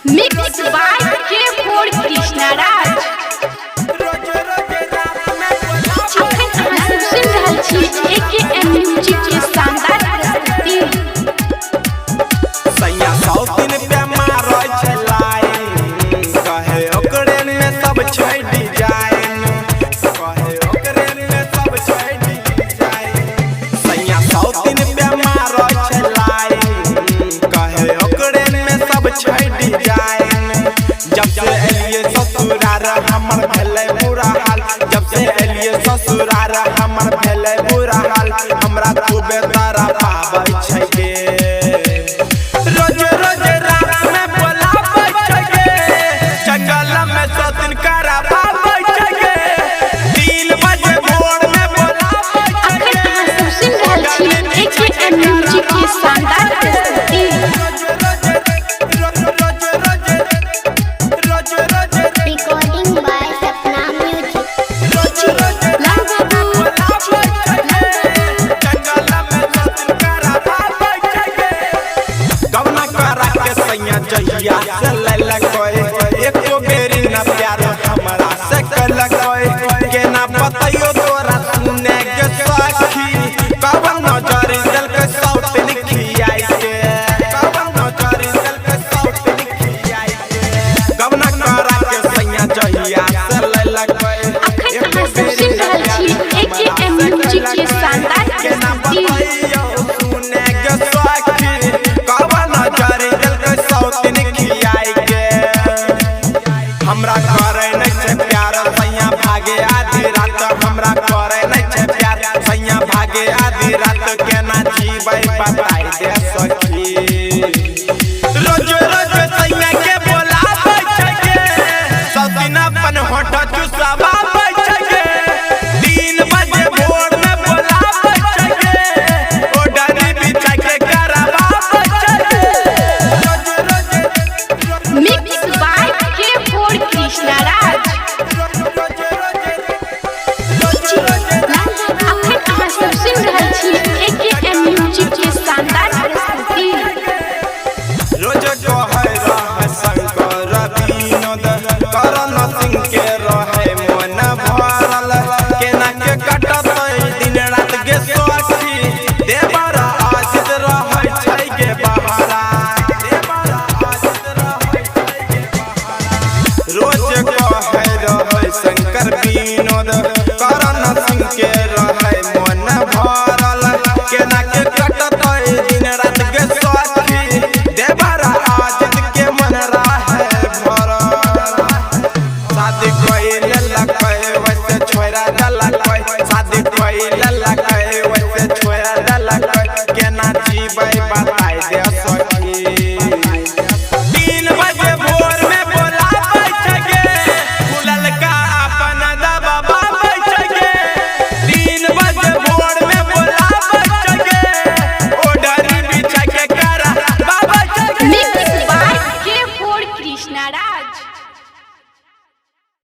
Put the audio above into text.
Mixed by K4 Krishna Raj. अखन अहाँ सब सुनि रहल छी AKM म्यूजिक के शानदार प्रस्तुति। सैया 100 दिन पे मारै छै लाइन, कहे ओकरे में सब छै डिजाइन, कहे ओकरे में सब छै डिजाइन। सैया 100 दिन पे मारै छै लाइन, कहे ओकरे में सब छै डिजाइन। जब से एलिए ससुरार हमर भेलै बुरा हाल, जब से एलिए ससुरार हमर भेलै बुरा हाल। हमरा खूबे तारा पाबै छै गे, रोज रोज रात में बोलाबै छै गे, जंगल में सतिन कराबै छै गे, 3 बजे भोर में बोलाबै छै गे। अखन अहाँ सब सुनि रहल छी AKM म्यूजिक के शानदार प्रस्तुति। Recording by Sapna Music. गवना करा के सैया जहिया से लैला कोई